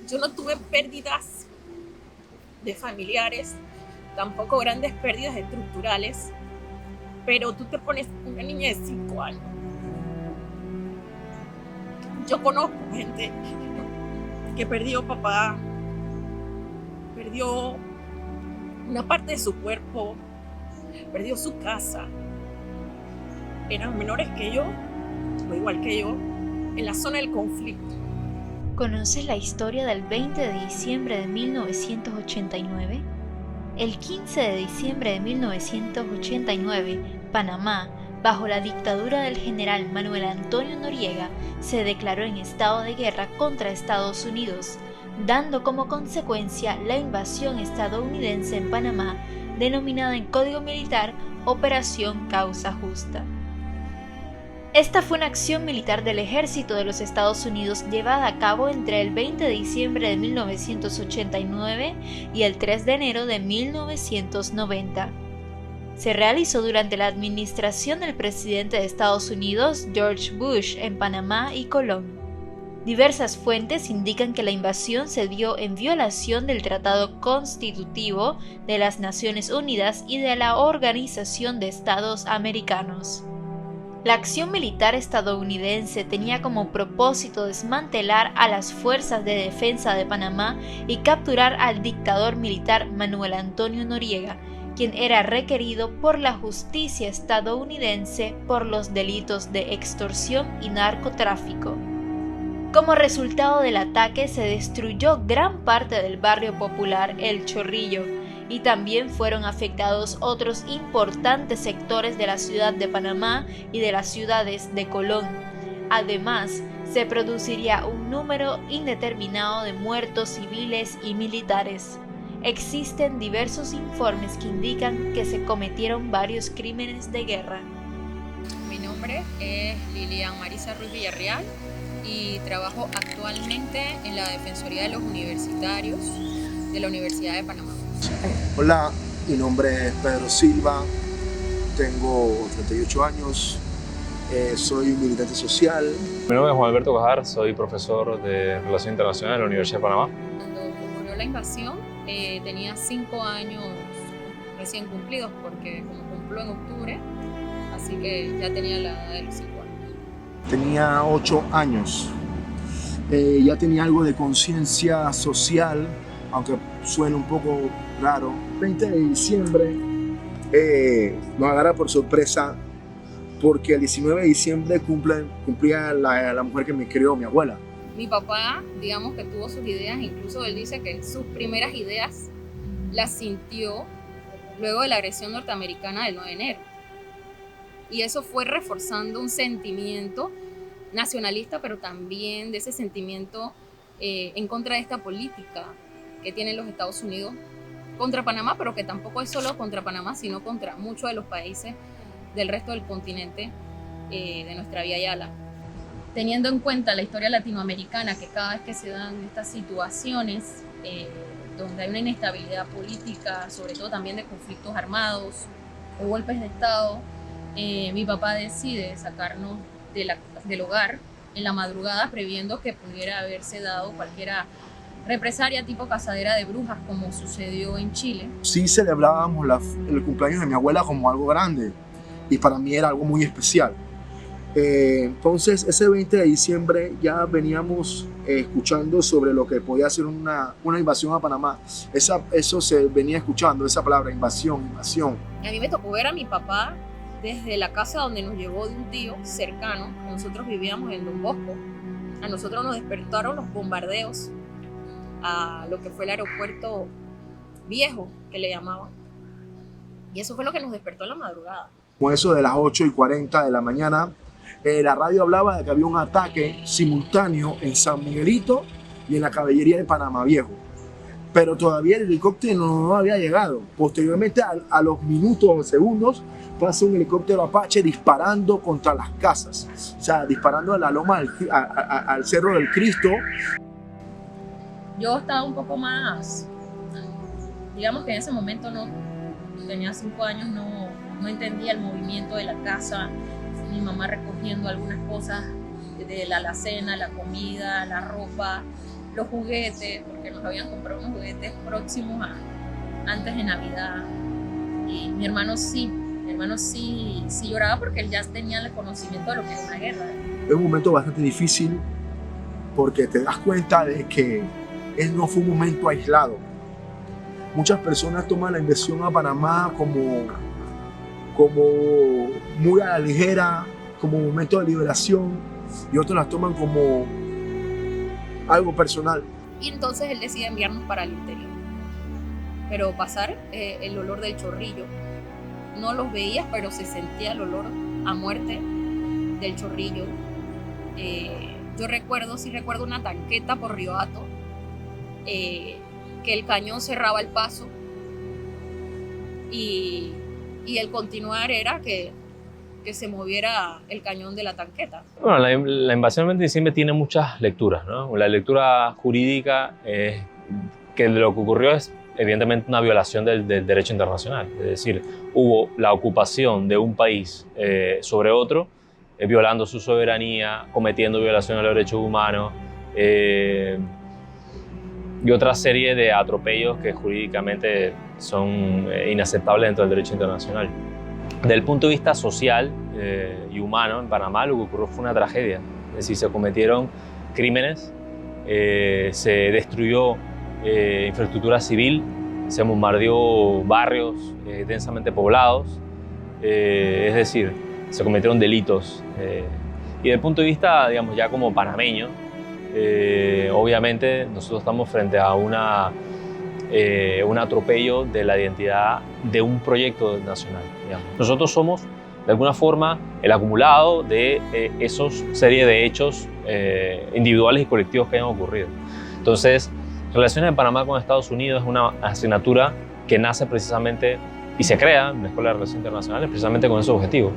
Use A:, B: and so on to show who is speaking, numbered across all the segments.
A: Yo no tuve pérdidas de familiares, tampoco grandes pérdidas estructurales, pero tú te pones una niña de 5 años. Yo conozco gente que perdió papá, perdió una parte de su cuerpo, perdió su casa. Eran menores que yo, o igual que yo, en la zona del conflicto.
B: ¿Conoces la historia del 20 de diciembre de 1989? El 15 de diciembre de 1989, Panamá, bajo la dictadura del general Manuel Antonio Noriega, se declaró en estado de guerra contra Estados Unidos, dando como consecuencia la invasión estadounidense en Panamá, denominada en código militar Operación Causa Justa. Esta fue una acción militar del ejército de los Estados Unidos llevada a cabo entre el 20 de diciembre de 1989 y el 3 de enero de 1990. Se realizó durante la administración del presidente de Estados Unidos, George Bush, en Panamá y Colón. Diversas fuentes indican que la invasión se dio en violación del Tratado Constitutivo de las Naciones Unidas y de la Organización de Estados Americanos. La acción militar estadounidense tenía como propósito desmantelar a las fuerzas de defensa de Panamá y capturar al dictador militar Manuel Antonio Noriega, quien era requerido por la justicia estadounidense por los delitos de extorsión y narcotráfico. Como resultado del ataque se destruyó gran parte del barrio popular El Chorrillo, y también fueron afectados otros importantes sectores de la ciudad de Panamá y de las ciudades de Colón. Además, se produciría un número indeterminado de muertos civiles y militares. Existen diversos informes que indican que se cometieron varios crímenes de guerra.
C: Mi nombre es Lilian Marisa Ruiz Villarreal y trabajo actualmente en la Defensoría de los Universitarios de la Universidad de Panamá.
D: Hola, mi nombre es Pedro Silva, tengo 38 años, soy un militante social.
E: Mi nombre es Juan Alberto Cajar, soy profesor de Relaciones Internacionales en la Universidad de Panamá.
C: Cuando ocurrió la invasión, tenía 5 años recién cumplidos, porque como cumplo en octubre, así que ya tenía la edad de los 5 años.
D: Tenía 8 años, ya tenía algo de conciencia social, aunque suene un poco raro. 20 de diciembre nos agarra por sorpresa porque el 19 de diciembre cumplía la mujer que me crió, mi abuela.
C: Mi papá, digamos que tuvo sus ideas, incluso él dice que sus primeras ideas las sintió luego de la agresión norteamericana del 9 de enero. Y eso fue reforzando un sentimiento nacionalista, pero también de ese sentimiento en contra de esta política que tienen los Estados Unidos contra Panamá, pero que tampoco es solo contra Panamá, sino contra muchos de los países del resto del continente de nuestra Vía Yala. Teniendo en cuenta la historia latinoamericana, que cada vez que se dan estas situaciones donde hay una inestabilidad política, sobre todo también de conflictos armados o golpes de Estado, mi papá decide sacarnos del hogar en la madrugada, previendo que pudiera haberse dado cualquier represalia tipo cazadera de brujas, como sucedió en Chile.
D: Sí celebrábamos el cumpleaños de mi abuela como algo grande y para mí era algo muy especial. Entonces ese 20 de diciembre ya veníamos escuchando sobre lo que podía ser una invasión a Panamá. Eso se venía escuchando, esa palabra invasión.
A: A mí me tocó ver a mi papá desde la casa donde nos llevó de un tío cercano. Nosotros vivíamos en Don Bosco. A nosotros nos despertaron los bombardeos a lo que fue el aeropuerto viejo, que le llamaban. Y eso fue lo que nos despertó en la madrugada.
D: Con eso de las 8:40 de la mañana, la radio hablaba de que había un ataque simultáneo en San Miguelito y en la caballería de Panamá Viejo. Pero todavía el helicóptero no había llegado. Posteriormente, a los minutos o segundos, pasa un helicóptero Apache disparando contra las casas. O sea, disparando a la loma, al Cerro del Cristo.
A: Yo estaba un poco más, digamos que en ese momento no, tenía 5 años, no entendía el movimiento de la casa, mi mamá recogiendo algunas cosas de la alacena, la comida, la ropa, los juguetes, porque nos habían comprado unos juguetes próximos antes de Navidad. Y mi hermano sí lloraba porque él ya tenía el conocimiento de lo que era una guerra.
D: Es un momento bastante difícil porque te das cuenta de que él no fue un momento aislado. Muchas personas toman la invasión a Panamá como muy a la ligera, como un momento de liberación, y otros las toman como algo personal.
A: Y entonces él decide enviarnos para el interior. Pero pasar el olor del Chorrillo, no los veías, pero se sentía el olor a muerte del Chorrillo. Yo recuerdo una tanqueta por Río Hato, que el cañón cerraba el paso y el continuar era que se moviera el cañón de la tanqueta.
E: Bueno, la invasión del 20 de diciembre tiene muchas lecturas, ¿no? La lectura jurídica es que lo que ocurrió es evidentemente una violación del derecho internacional. Es decir, hubo la ocupación de un país sobre otro, violando su soberanía, cometiendo violaciones a los derechos humanos y otra serie de atropellos que jurídicamente son inaceptables dentro del derecho internacional. Desde el punto de vista social y humano, en Panamá lo que ocurrió fue una tragedia. Es decir, se cometieron crímenes, se destruyó infraestructura civil, se bombardeó barrios densamente poblados, es decir, se cometieron delitos. Y desde el punto de vista, digamos, ya como panameño, obviamente nosotros estamos frente a un atropello de la identidad de un proyecto nacional, digamos. Nosotros somos, de alguna forma, el acumulado de esos serie de hechos individuales y colectivos que hayan ocurrido. Entonces, Relaciones de Panamá con Estados Unidos es una asignatura que nace precisamente y se crea en la Escuela de Relaciones Internacionales precisamente con ese objetivo,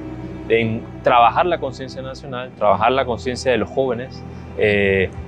E: en trabajar la conciencia nacional, trabajar la conciencia de los jóvenes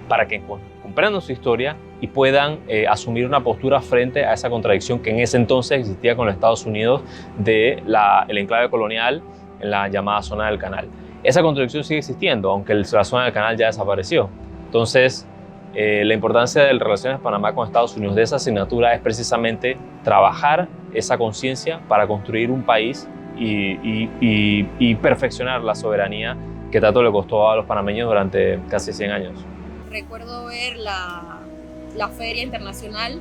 E: para que comprendan su historia y puedan asumir una postura frente a esa contradicción que en ese entonces existía con los Estados Unidos del enclave colonial en la llamada zona del canal. Esa contradicción sigue existiendo, aunque la zona del canal ya desapareció. Entonces, la importancia de las relaciones de Panamá con Estados Unidos de esa asignatura es precisamente trabajar esa conciencia para construir un país y perfeccionar la soberanía que tanto le costó a los panameños durante casi 100 años.
A: Recuerdo ver la Feria Internacional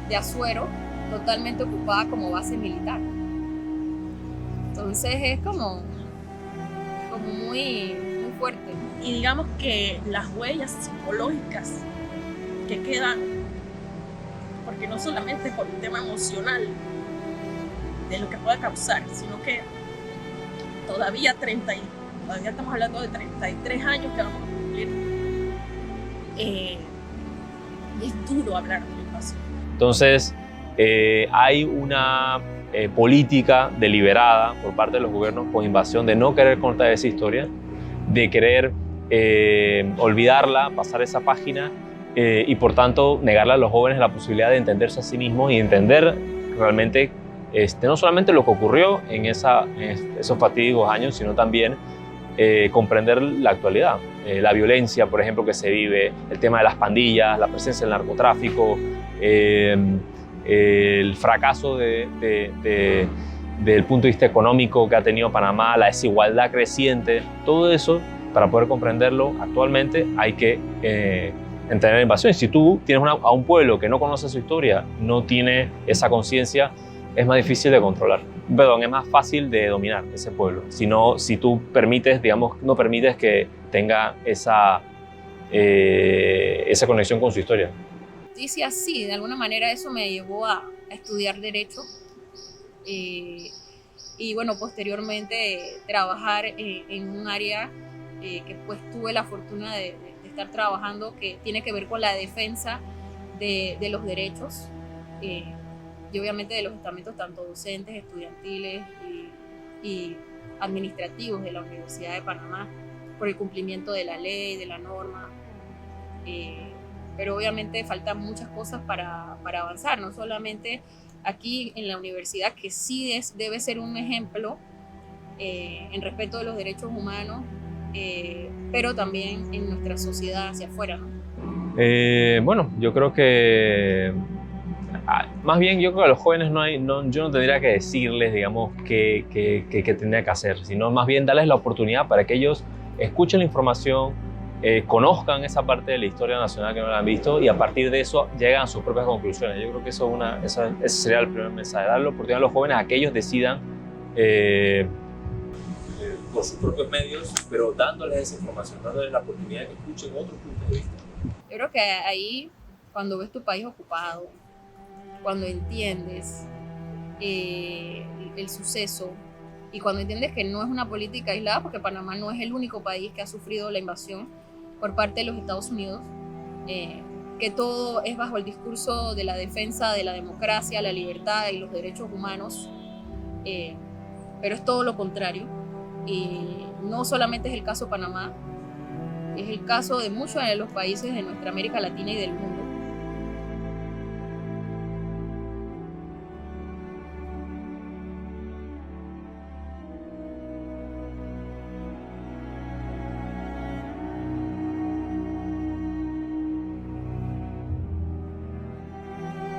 A: de Azuero totalmente ocupada como base militar. Entonces es como muy fuerte.
C: Y digamos que las huellas psicológicas que quedan, porque no solamente por un tema emocional de lo que pueda causar, sino que todavía estamos hablando de 33 años que vamos a cumplir. Y es duro hablar de la invasión.
E: Entonces, hay una política deliberada por parte de los gobiernos con invasión de no querer contar esa historia, de querer olvidarla, pasar esa página y por tanto negarle a los jóvenes la posibilidad de entenderse a sí mismos y entender realmente no solamente lo que ocurrió en esos fatídicos años, sino también comprender la actualidad, la violencia, por ejemplo, que se vive, el tema de las pandillas, la presencia del narcotráfico, el fracaso del punto de vista económico que ha tenido Panamá, la desigualdad creciente, todo eso, para poder comprenderlo actualmente hay que entender la invasión. Si tú tienes a un pueblo que no conoce su historia, no tiene esa conciencia, es más difícil de controlar. Perdón, es más fácil de dominar ese pueblo. Si tú permites, digamos, no permites que tenga esa conexión con su historia.
A: Dice así, de alguna manera eso me llevó a estudiar Derecho y bueno, posteriormente trabajar en un área que pues tuve la fortuna de estar trabajando, que tiene que ver con la defensa de los derechos y obviamente de los estamentos tanto docentes, estudiantiles y administrativos de la Universidad de Panamá por el cumplimiento de la ley, de la norma. Pero obviamente faltan muchas cosas para avanzar, no solamente aquí en la universidad, que sí debe ser un ejemplo en respeto de los derechos humanos, pero también en nuestra sociedad hacia afuera, ¿no?
E: Bueno, yo creo que más bien yo creo que a los jóvenes yo no tendría que decirles, digamos, qué tendría que hacer, sino más bien darles la oportunidad para que ellos escuchen la información, conozcan esa parte de la historia nacional que no la han visto y a partir de eso llegan a sus propias conclusiones. Yo creo que ese sería el primer mensaje, darle la oportunidad a los jóvenes a que ellos decidan por sus propios medios, pero dándoles esa información, dándoles la oportunidad de que escuchen otro punto de vista.
C: Yo creo que ahí, cuando ves tu país ocupado, cuando entiendes el suceso y cuando entiendes que no es una política aislada, porque Panamá no es el único país que ha sufrido la invasión por parte de los Estados Unidos, que todo es bajo el discurso de la defensa de la democracia, la libertad y los derechos humanos, pero es todo lo contrario. Y no solamente es el caso de Panamá, es el caso de muchos de los países de nuestra América Latina y del mundo.